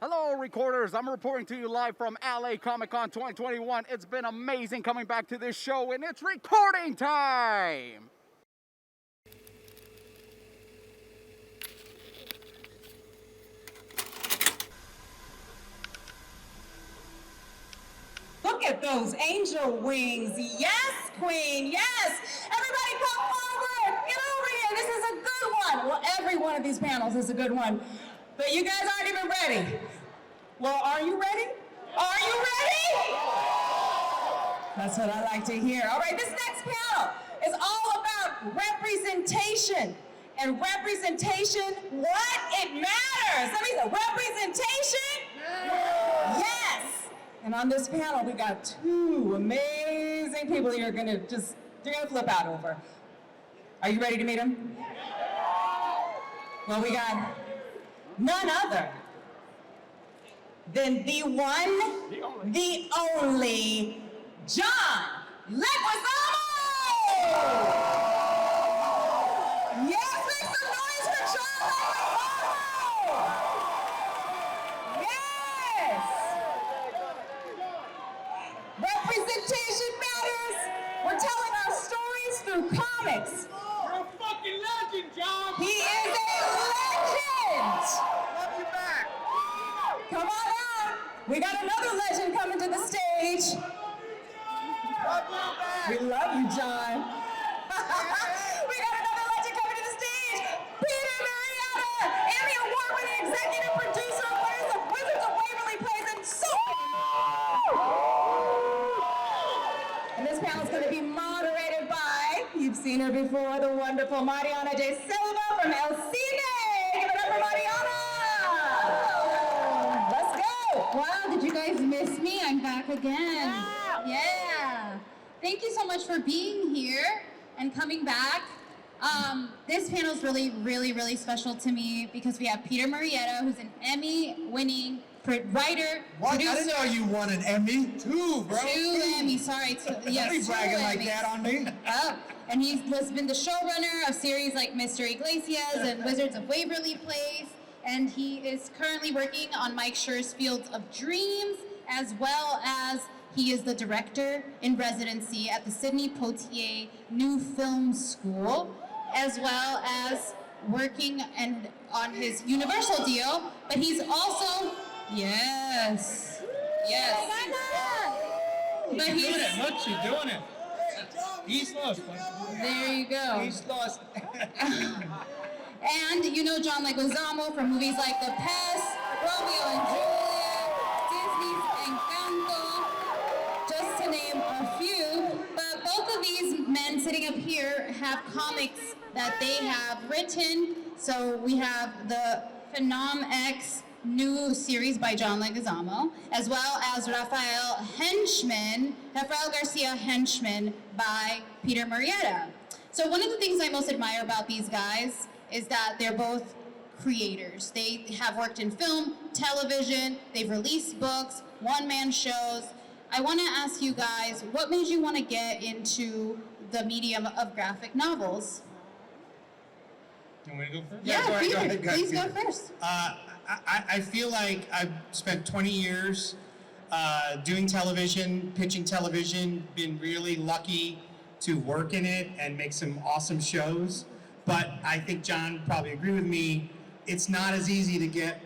Hello, recorders. I'm reporting to you live from LA Comic Con 2021. It's been amazing coming back to this show, and it's recording time! Look at those angel wings. Yes, Queen, yes. Everybody come forward. Get over here. This is a good one. Well, every one of these panels is a good one. But you guys aren't even ready. Well, are you ready? Are you ready? That's what I like to hear. All right, this next panel is all about representation. And representation, what? It matters. Let me say, representation? Yes. And on this panel, we got two amazing people you're gonna flip out over. Are you ready to meet them? Well, we got none other than the one, the only, John Leguizamo! Yes, make some noise for John Leguizamo! Yes! Representation matters. We're telling our stories through comics. You're a fucking legend, John! He is a legend! Love you back! Come on out. We got another legend coming to the stage. Love you back! We love you, John. We got another legend coming to the stage. Peter Murrieta, Emmy Award-winning executive producer of Wizards of Waverly Place, and so and this panel is going to be moderated by, you've seen her before, the wonderful Mariana Da Silva from El Cine. Give it up for Mariana. Let's go. Wow, did you guys miss me? I'm back again. Yeah. Thank you so much for being here and coming back. This panel is really special to me because we have Peter Murrieta, who's an Emmy-winning writer, What? producer. I didn't know you won an Emmy. Two, bro. Two Emmys, sorry. Yes, Don't be bragging two like Emmys. that on me. And he's been the showrunner of series like Mr. Iglesias and Wizards of Waverly Place. And he is currently working on Mike Schur's Fields of Dreams, as well as he is the director in residency at the Sidney Poitier New Film School, as well as working on his Universal deal. But he's also, yes. But She's doing it. Look, she's doing it. East lost. there you go. East lost. And you know John Leguizamo from movies like The Pest, Romeo and Juliet, Disney's Encanto, just to name a few. But both of these men sitting up here have comics that they have written. So we have the Phenom X new series by John Leguizamo, as well as Rafael Garcia Henchman by Peter Murrieta. So one of the things I most admire about these guys is that they're both creators. They have worked in film, television, they've released books, one-man shows. I want to ask you guys, what made you want to get into the medium of graphic novels? You want me to go first? Yeah, go ahead, Peter, go ahead, please go Peter. first. I feel like I've spent 20 years doing television, pitching television, been really lucky to work in it and make some awesome shows. But I think John would probably agree with me, it's not as easy to get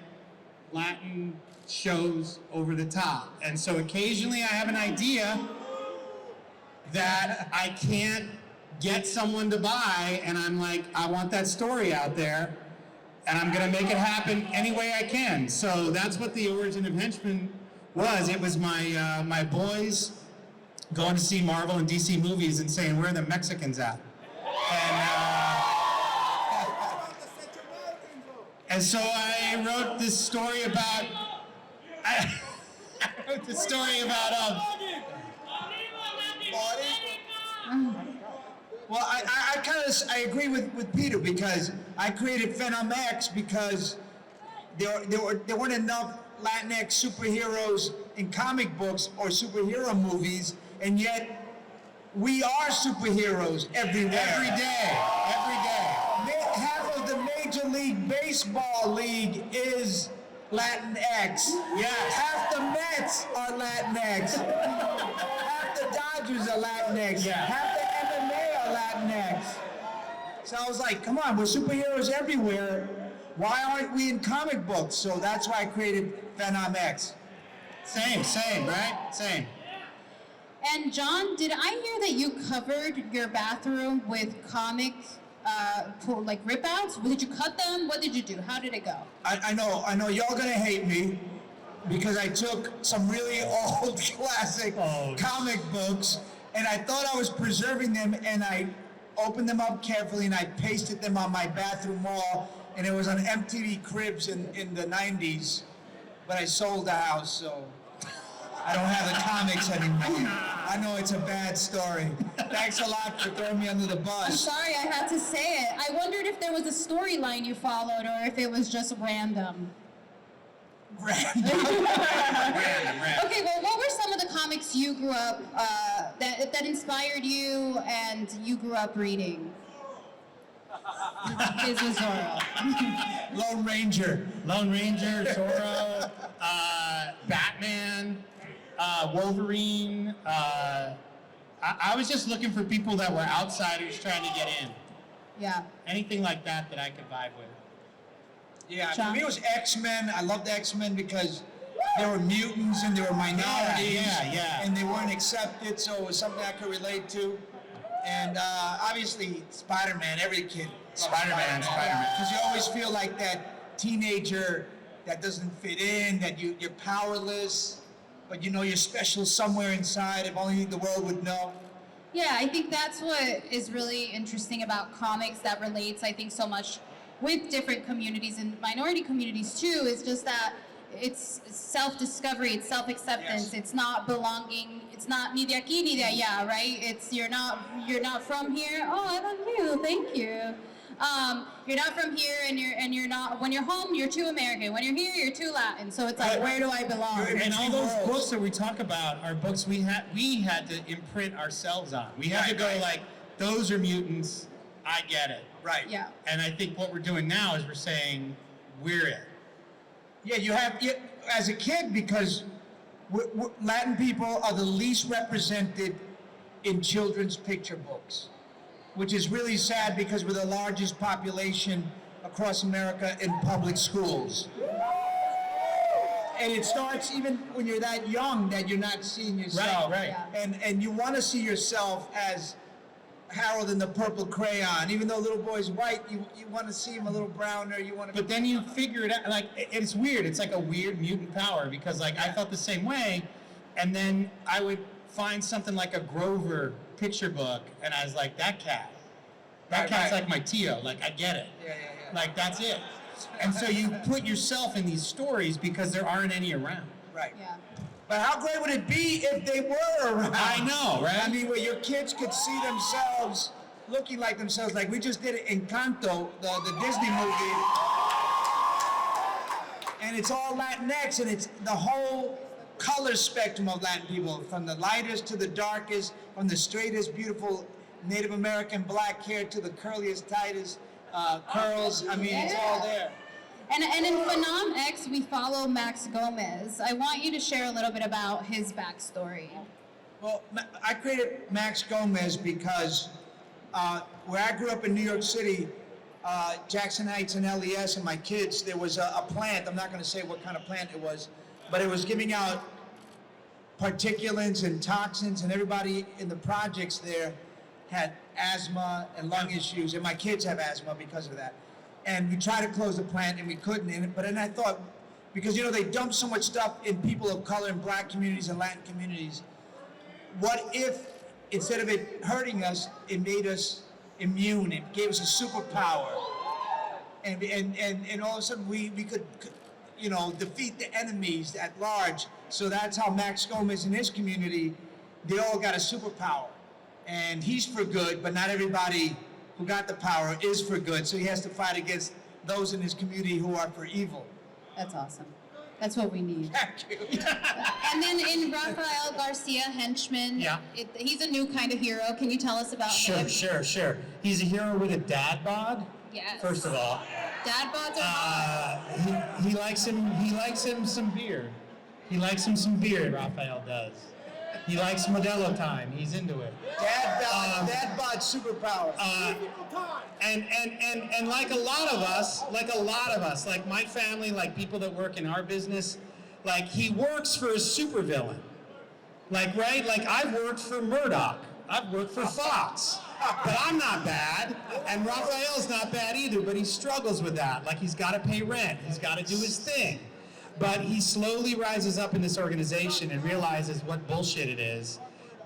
Latin shows over the top. And so occasionally I have an idea that I can't get someone to buy, and I'm like, I want that story out there, and I'm gonna make it happen any way I can. So that's what the origin of Henchman was. It was my boys going to see Marvel and DC movies and saying, where are the Mexicans at? And so I wrote this story about, Well, I agree with Peter because I created Phenom X because there weren't enough Latinx superheroes in comic books or superhero movies, and yet we are superheroes everywhere. every day. Half of the Major League Baseball league is Latinx. Yes. Half the Mets are Latinx. Half the Dodgers are Latinx. Yeah. Half the MMA are Latinx. So I was like, come on, we're superheroes everywhere. Why aren't we in comic books? So that's why I created Phenom X. Same, right? Same. And John, did I hear that you covered your bathroom with comic, like rip-outs? Did you cut them? What did you do? How did it go? I know y'all gonna hate me because I took some really old classic comic books and I thought I was preserving them and I opened them up carefully and I pasted them on my bathroom wall and it was on MTV Cribs in the 90s, but I sold the house, so I don't have the comics anymore. I know it's a bad story. Thanks a lot for throwing me under the I'm bus. sorry, I had to say it. I wondered if there was a storyline you followed or if it was just random. Random. Okay, well, what were some of the comics you grew up, that inspired you and you grew up reading? His was Zorro. Lone Ranger. Zorro, Batman, Wolverine. I was just looking for people that were outsiders trying to get in. Yeah. Anything like that I could vibe with. Yeah, John? for me it was X-Men. I loved X-Men because they were mutants and they were minorities. Yeah. And they weren't accepted, so it was something I could relate to. And obviously Spider-Man, every kid. Spider-Man. Because you always feel like that teenager that doesn't fit in, that you're powerless, but you know you're special somewhere inside, if only the world would know. Yeah, I think that's what is really interesting about comics that relates, I think, so much with different communities and minority communities too, is just that it's self-discovery, it's self-acceptance, Yes. it's not belonging, it's not ni de aquí ni de allá, right? It's you're not from here. Oh, I love you, thank you. You're not from here, and you're not. When you're home, you're too American. When you're here, you're too Latin. So it's like, where do I belong? You're in And all between those worlds. books that we talk about are books we had to imprint ourselves on. We had to go Right. like, those are mutants. I get it. Right. Yeah. And I think what we're doing now is we're saying we're it. Yeah, as a kid, because Latin people are the least represented in children's picture books, which is really sad because we're the largest population across America in public schools. And it starts even when you're that young that you're not seeing yourself. Right. Yeah. And you want to see yourself as Harold in the Purple Crayon. Even though little boy's white, you want to see him a little browner. You want to. But then you figure it out, like, it's weird. It's like a weird mutant power because, like, I felt the same way. And then I would find something like a Grover picture book, and I was like, that cat's Right. like my Tio. Like, I get it. Yeah. Like, that's it. And so you put yourself in these stories because there aren't any around. Right. Yeah. But how great would it be if they were around? I know, right? I mean, where your kids could see themselves looking like themselves. Like we just did Encanto, the Disney movie. And it's all Latinx, and it's the whole color spectrum of Latin people, from the lightest to the darkest, from the straightest, beautiful Native American black hair to the curliest, tightest curls. I mean, it's all there. And in Phenom X, we follow Max Gomez. I want you to share a little bit about his backstory. Well, I created Max Gomez because where I grew up in New York City, Jackson Heights and LES and my kids, there was a plant, I'm not going to say what kind of plant it was, but it was giving out particulates and toxins, and everybody in the projects there had asthma and lung issues, and my kids have asthma because of that. And we tried to close the plant and we couldn't, but then I thought, because you know they dump so much stuff in people of color in black communities and Latin communities, what if instead of it hurting us, it made us immune, it gave us a superpower, and all of a sudden we could, you know, defeat the enemies at large. So that's how Max Gomez and his community, they all got a superpower, and he's for good, but not everybody who got the power is for good, so he has to fight against those in his community who are for evil. That's awesome. That's what we need. Thank you. And then in Rafael Garcia, Henchman, Yeah. He's a new kind of hero. Can you tell us about him? Sure. He's a hero with a dad bod. Yes. First of all, Dad bods are hot. he likes him some beer. He likes him some beer. Raphael does. He likes Modelo time. He's into it. Dad bod superpower. And like a lot of us, like my family, like people that work in our business, like he works for a supervillain. Like, right? Like I've worked for Murdoch. I've worked for Fox. But I'm not bad. And Raphael's not bad either, but he struggles with that. Like he's got to pay rent. He's got to do his thing. But he slowly rises up in this organization and realizes what bullshit it is.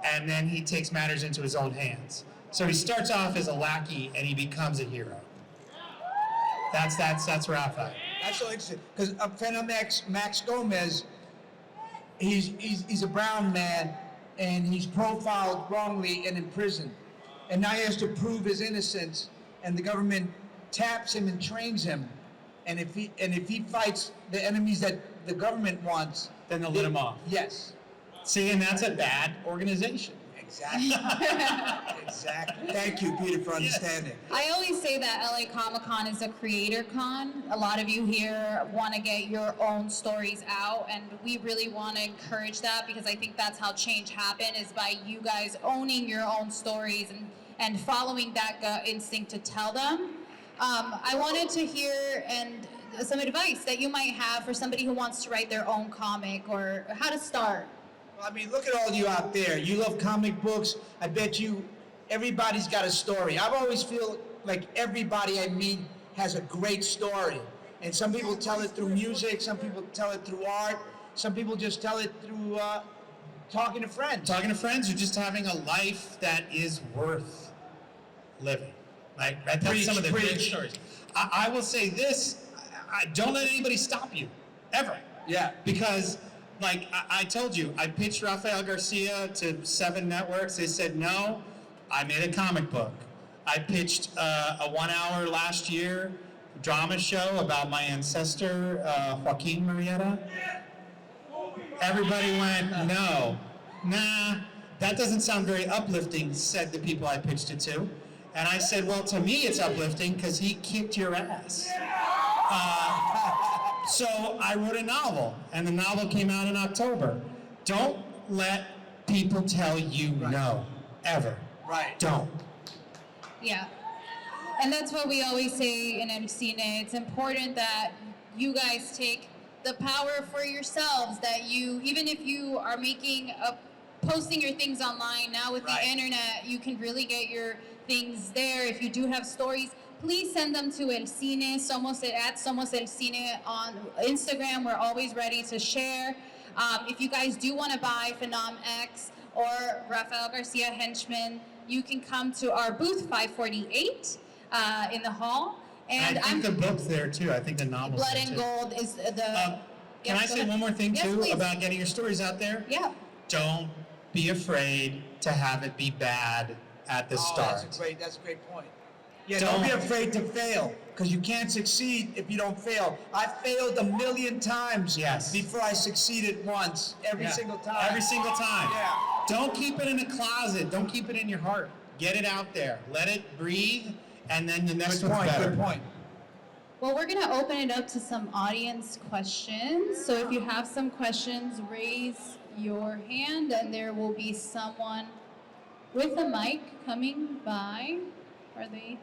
And then he takes matters into his own hands. So he starts off as a lackey and he becomes a hero. That's Raphael. That's so interesting because Phenom X, Max Gomez, he's a brown man and he's profiled wrongly and in prison, and now he has to prove his innocence, and the government taps him and trains him, and if he fights the enemies that the government wants, Then they'll let him off. Yes, See, and that's a bad organization. exactly. Exactly. Thank you, Peter, for understanding. I always say that LA Comic Con is a creator con. A lot of you here want to get your own stories out, and we really want to encourage that because I think that's how change happens, is by you guys owning your own stories and following that gut instinct to tell them. I wanted to hear some advice that you might have for somebody who wants to write their own comic or how to start. Well, I mean, look at all you out there. You love comic books. I bet you everybody's got a story. I've always feel like everybody I meet has a great story. And some people tell it through music, some people tell it through art, some people just tell it through talking to friends. Talking to friends or just having a life that is worth living. Like that's some of the big stories. I will say this, don't let anybody stop you, ever. Yeah. Because like I told you, I pitched Rafael Garcia to 7 networks. They said no. I made a comic book. I pitched a 1-hour last year drama show about my ancestor, Joaquin Murrieta. Everybody went, no, nah, that doesn't sound very uplifting, said the people I pitched it to. And I said, well, to me it's uplifting because he kicked your ass. So I wrote a novel, and the novel came out in October. Don't let people tell you no, ever. Right. Don't. Yeah. And that's what we always say in MCNA. It's important that you guys take the power for yourselves, that you, even if you are posting your things online now with the internet, you can really get your things there. If you do have stories, please send them to El Cine, at Somos El Cine on Instagram. We're always ready to share. If you guys do want to buy Phenom X or Rafael Garcia Henchman, you can come to our booth 548 in the hall. And I think the book's there too. I think the novel's Blood there and too. Gold is the... Can I say one more thing Yes, too please. about getting your stories out there? Yeah. Don't be afraid to have it be bad at the start. That's a great point. Yeah, don't be afraid to fail, because you can't succeed if you don't fail. I failed 1,000,000 times before I succeeded once, every single time. Every single time. Yeah. Don't keep it in a closet. Don't keep it in your heart. Get it out there. Let it breathe, and then the next one's better. Good point. Well, we're going to open it up to some audience questions. So if you have some questions, raise your hand, and there will be someone with a mic coming by. Are they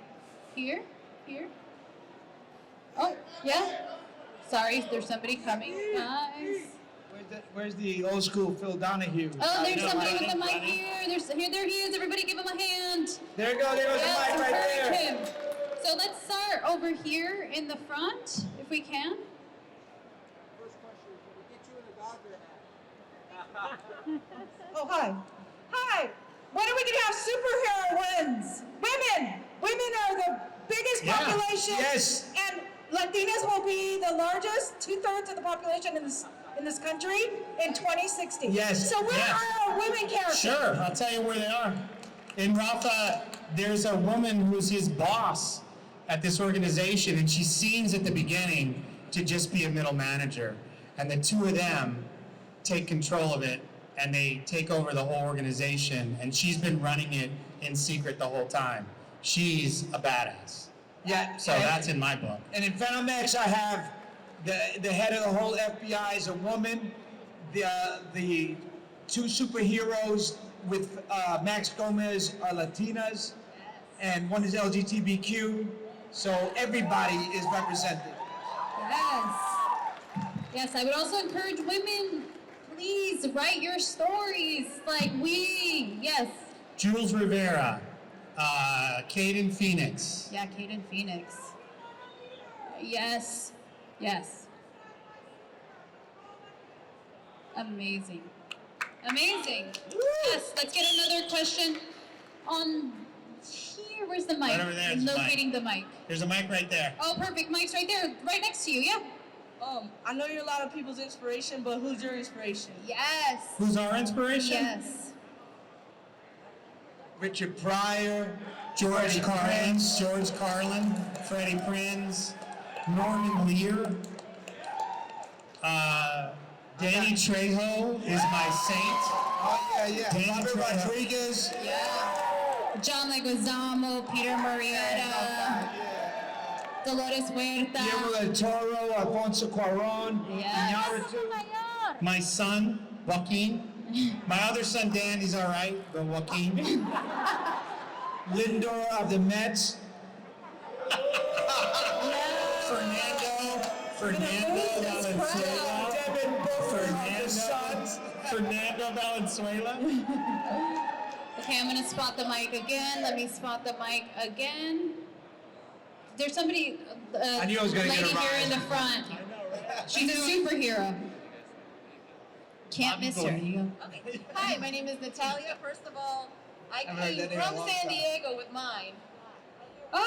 here? Here? Oh, yeah. Sorry, there's somebody coming. Guys. Where's the old school Phil Donahue? Oh, there's somebody with a mic here. There he is. Everybody give him a hand. There you go. There goes the mic right there. Him. So let's start over here in the front, if we can. First question is, can we get you in a Dodger hat? Oh, hi. Hi. When are we going to have superheroines? Women. Women are the biggest population. Yes. And Latinas will be the largest, 2/3 of the population in this country in 2060. Yes. So where are our women characters? Sure, I'll tell you where they are. In Rafa, there's a woman who's his boss at this organization, and she seems at the beginning to just be a middle manager. And the two of them take control of it, and they take over the whole organization, and she's been running it in secret the whole time. She's a badass. Yeah. So that's in my book. And in Venom X, I have the head of the whole FBI is a woman. The two superheroes with Max Gomez are Latinas, and one is LGBTQ. So everybody is represented. Yes. Yes, I would also encourage women, please write your stories like we. Yes. Jules Rivera, Caden Phoenix. Yeah, Caden Phoenix. Yes. Yes. Amazing. Amazing. Yes, let's get another question on here. Where's the mic? Right over there, I'm it's a locating the mic. There's a mic right there. Oh, perfect. Mic's right there, right next to you. Yeah. I know you're a lot of people's inspiration, but who's your inspiration? Yes. Who's our inspiration? Yes. Richard Pryor, George Carlin, Freddie Prinze, Norman Lear. Danny Trejo is my saint. Oh yeah. Danny Robert Trejo. Rodriguez. Yeah. John Leguizamo, Peter Murrieta, Dolores Huerta. Guillermo del Toro, Alfonso Cuarón. Yes. Iñárritu. My son, Joaquin. My other son, Dan, he's all right, but Joaquin. Lindor of the Mets. Fernando Valenzuela. Devin Booker of the Suns. Fernando Valenzuela. Okay, I'm gonna spot the mic again. Let me spot the mic again. There's somebody, I knew I was gonna get a lady here rise. in the front. She's a superhero. Can't miss her. Okay. Hi, my name is Natalia. First of all, I Haven't heard came that name in a from long San time. Diego with mine. Oh,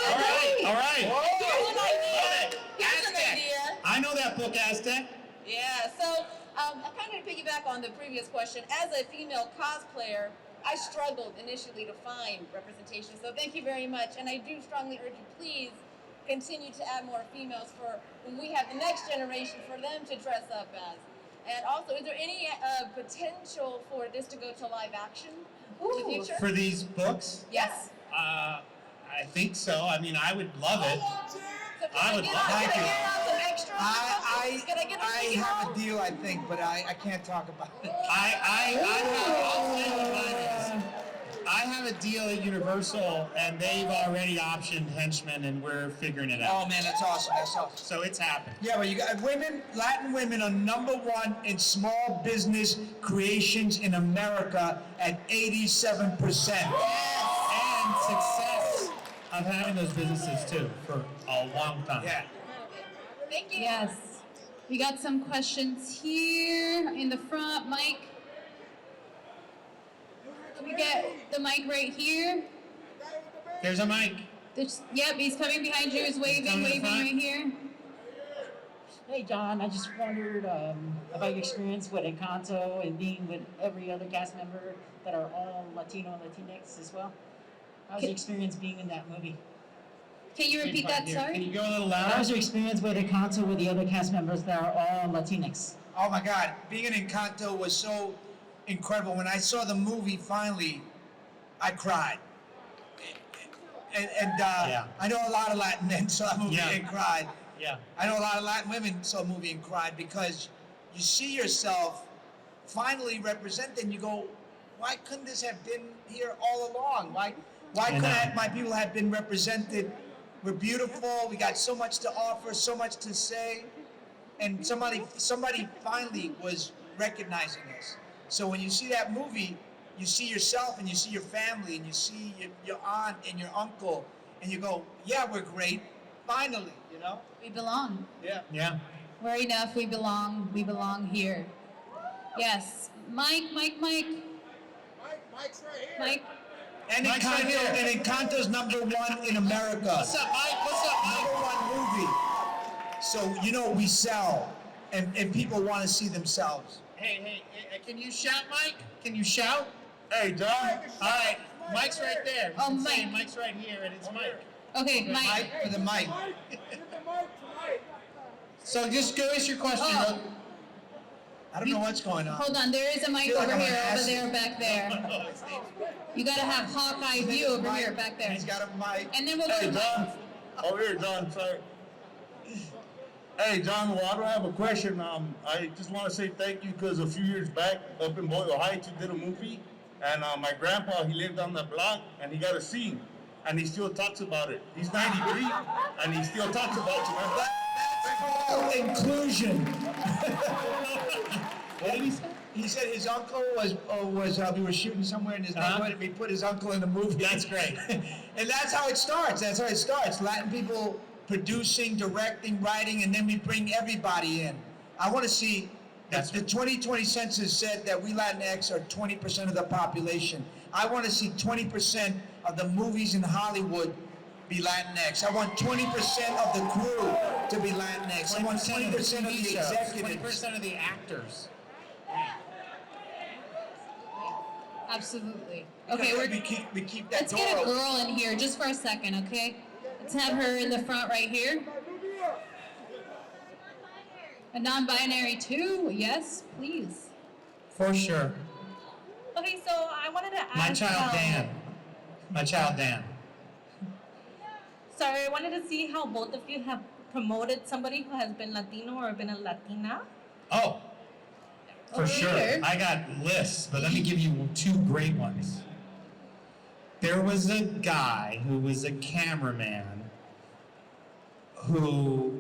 All right. Here's an idea. Here's an Aztec. idea. I know that book, Aztec. Yeah, so I kind of piggyback on the previous question. As a female cosplayer, I struggled initially to find representation. So thank you very much. And I do strongly urge you, please continue to add more females for when we have the next generation for them to dress up as. And also, is there any potential for this to go to live action in the future? For these books, Yes. I think so. I mean, I would love it. So I would love Thank can you. I get on some extras? Can I get I them have a deal, I think, but I can't talk about it. I'll tell you what mine is. I have a deal at Universal, and they've already optioned henchmen, and we're figuring it out. Oh man, that's awesome. That's awesome. So it's happening. Yeah, but you got women, Latin women are #1 in small business creations in America at 87%. And success of having those businesses too for a long time. Yeah. Thank you. yes. We got some questions here in the front. Mike. Can we get the mic right here? There's a mic. Yep, he's coming behind you. He's waving coming in front. right here. Hey John, I just wondered about your experience with Encanto and being with every other cast member that are all Latino and Latinx as well. How was your experience being in that movie? Can you repeat that, Can sorry? you go a little How louder? was your experience with Encanto with the other cast members that are all Latinx? Oh my God, being in Encanto was so incredible. When I saw the movie finally, I cried. And Yeah. I know a lot of Latin men saw the movie Yeah. and cried. Yeah. I know a lot of Latin women saw the movie and cried because you see yourself finally represented and you go, why couldn't this have been here all along? Why couldn't my people have been represented? We're beautiful, we got so much to offer, so much to say, and somebody finally was recognizing us. So when you see that movie, you see yourself and you see your family and you see your aunt and your uncle and you go, yeah, we're great, finally, you know? We belong. Yeah. Yeah. We're enough. We belong. We belong here. Yes. Mike. Mike's right here. Mike. And Mike's right Encanto, here. and Encanto's #1 in America. What's up, Mike? What's up, Mike? #1 movie. So, you know, we sell and people want to see themselves. Hey, can you shout, Mike? Can you shout? Hey, Don. All right, Mike's right there. Oh, I'm saying Mike. Mike's right here, and it's Mike. Okay, Mike. Mike for the mic. So just give us your question. Oh. I don't know what's going on. Hold on. There is a mic Feel like over I'm an here, over ass. there, back there. You gotta have Hawkeye view over here, back there. He's got a mic. And then we'll go Hey, to Mike. Don. Oh, here, John, sorry. Hey, John, well, I don't have a question. I just want to say thank you because a few years back up in Boyle Heights, you did a movie, and my grandpa, he lived on the block, and he got a scene, and he still talks about it. He's 93, and he still talks about you. That's called inclusion. What did he say? He said his uncle was we were shooting somewhere in his neighborhood, and we put his uncle in the movie. That's great. And that's how it starts. That's how it starts. Latin people producing, directing, writing, and then we bring everybody in. I want to see, the 2020 census said that we Latinx are 20% of the population. I want to see 20% of the movies in Hollywood be Latinx. I want 20% of the crew to be Latinx. I want 20% of the executives. 20% of the actors. Absolutely. Okay, we keep that let's door get a open. girl in here just for a second, okay? Let's have her in the front right here. A non-binary too? Yes, please. For sure. Okay, so I wanted to ask. My child Dan. Sorry, I wanted to see how both of you have promoted somebody who has been Latino or been a Latina. Oh, for sure. I got lists, but let me give you two great ones. There was a guy who was a cameraman who,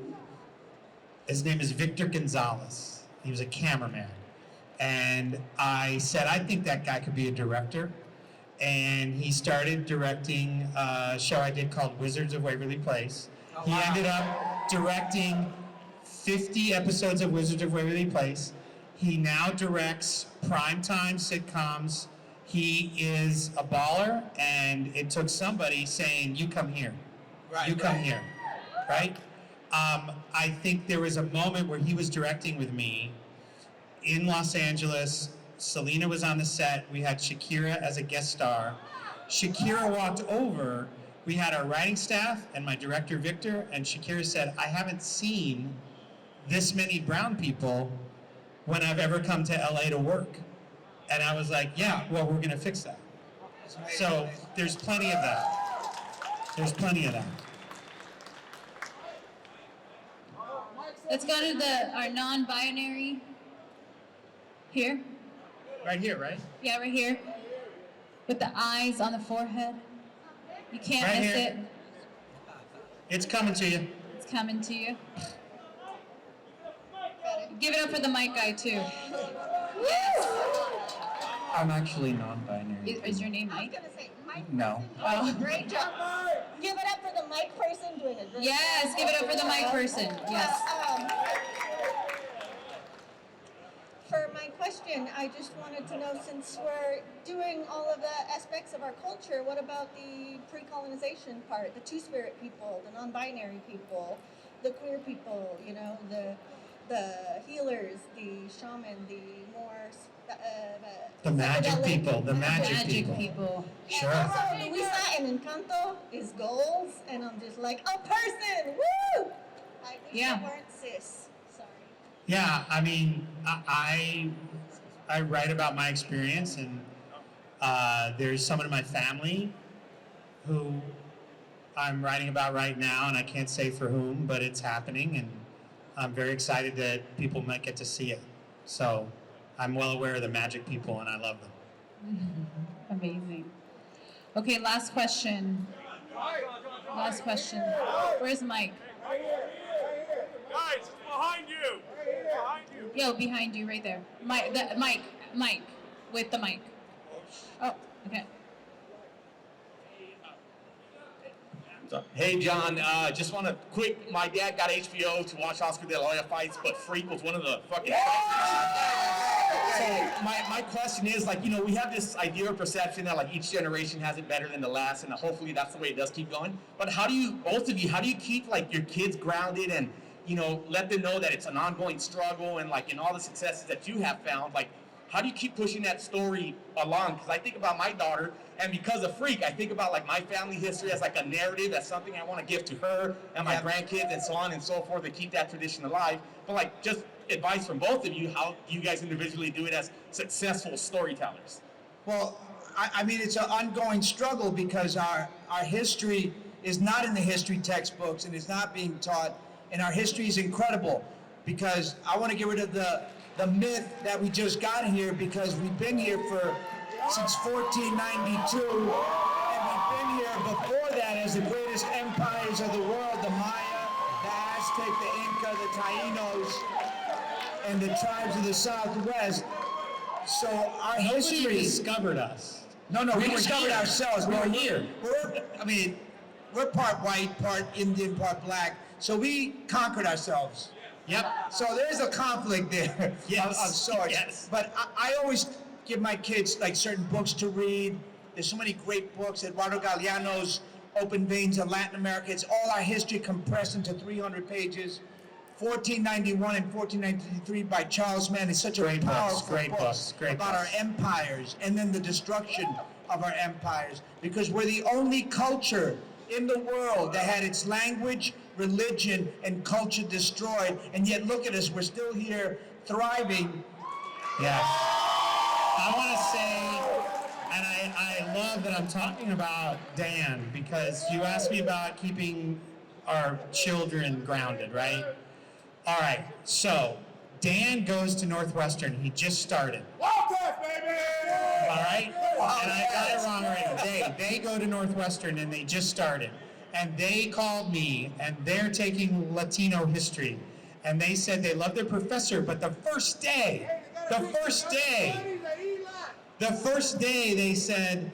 his name is Victor Gonzalez. He was a cameraman. And I said, I think that guy could be a director. And he started directing a show I did called Wizards of Waverly Place. He ended up directing 50 episodes of Wizards of Waverly Place. He now directs primetime sitcoms. He is a baller, and it took somebody saying, you come here. You come here, right? I think there was a moment where he was directing with me in Los Angeles. Selena was on the set. We had Shakira as a guest star. Shakira walked over. We had our writing staff and my director, Victor, and Shakira said, I haven't seen this many brown people when I've ever come to LA to work. And I was like, yeah, well, we're gonna fix that. So there's plenty of that. There's plenty of that. Let's go to our non-binary. Here? Right here, right? Yeah, right here. With the eyes on the forehead. You can't Right miss here. it. It's coming to you. It's coming to you. Give it up for the mic guy, too. I'm actually non-binary. Is your name Mike? I was gonna say, Mike No. person doing a great job. Give it up for the Mike person doing a great job. Yes, give it up for the mic person. Yes. For my question, I just wanted to know, since we're doing all of the aspects of our culture, what about the pre-colonization part, the two-spirit people, the non-binary people, the queer people, you know, the healers, the shaman, the more The magic psychedelic- people, the magic people. Sure. And also, Luisa and Encanto is goals, and I'm just like, a person, woo! I wish I weren't cis. Sorry. Yeah, I mean, I write about my experience, and there's someone in my family who I'm writing about right now, and I can't say for whom, but it's happening, and I'm very excited that people might get to see it. So I'm well aware of the magic people, and I love them. Amazing. Okay, last question. Last question. Where's Mike? Guys, behind you! Behind you! Yo, behind you, right there. Mike, Mike, with the mic. Oh, okay. Hey John, just want to quick, my dad got HBO to watch Oscar De La Hoya fights, but Freak was one of the fucking So my question is, like, you know, we have this idea or perception that like each generation has it better than the last, and hopefully that's the way it does keep going. But how do you, both of you, how do you keep like your kids grounded and, you know, let them know that it's an ongoing struggle, and like in all the successes that you have found, like how do you keep pushing that story along? Because I think about my daughter, and because of Freak, I think about like my family history as like a narrative, as something I want to give to her and my grandkids and so on and so forth to keep that tradition alive. But like just advice from both of you, how do you guys individually do it as successful storytellers? Well, I mean, it's an ongoing struggle because our history is not in the history textbooks and is not being taught. And our history is incredible, because I want to get rid of the myth that we just got here, because we've been here since 1492, and we've been here before that as the greatest empires of the world, the Maya, the Aztec, the Inca, the Taínos, and the tribes of the Southwest. So our history... Nobody discovered us. No, we discovered ourselves. We were here. We're part white, part Indian, part black. So we conquered ourselves. Yep. So there's a conflict there of sorts. Yes. But I always give my kids like certain books to read. There's so many great books. Eduardo Galeano's Open Veins of Latin America. It's all our history compressed into 300 pages. 1491 and 1493 by Charles Mann. It's such a powerful book about our empires and then the destruction of our empires, because we're the only culture in the world that had its language, religion, and culture destroyed, and yet look at us, we're still here thriving. Yes. I want to say, and I love that I'm talking about Dan, because you asked me about keeping our children grounded, right? All right, so Dan goes to Northwestern. He just started. Wildcats, baby! All right? And I got it wrong already. They go to Northwestern, and they just started. And they called me, and they're taking Latino history. And they said they love their professor, but the first day, they said,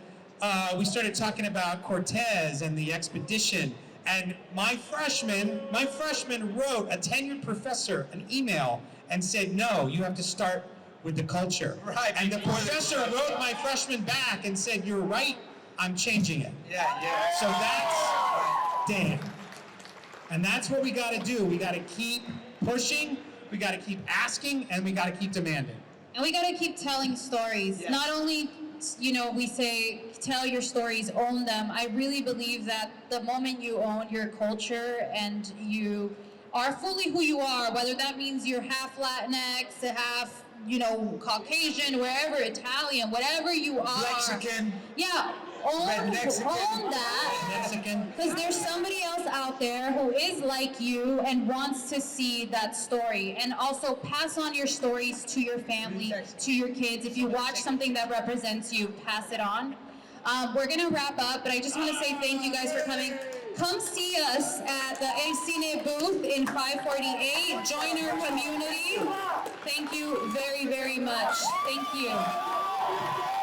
we started talking about Cortez and the expedition. And my freshman wrote a tenured professor an email and said, no, you have to start with the culture. Right. And the professor wrote my freshman back and said, you're right, I'm changing it. Yeah. So that's Dan. And that's what we got to do. We got to keep pushing, we got to keep asking, and we got to keep demanding. And we got to keep telling stories. Yes. Not only, we say, tell your stories, own them. I really believe that the moment you own your culture and you are fully who you are, whether that means you're half Latinx, half, Caucasian, wherever, Italian, whatever you are. Mexican. Yeah, own that. Mexican. Because there's somebody else out there who is like you and wants to see that story. And also pass on your stories to your family, to your kids. If you watch something that represents you, pass it on. We're gonna wrap up, but I just want to say thank you guys for coming. Come see us at the El Cine booth in 548. Join our community. Thank you very, very much. Thank you.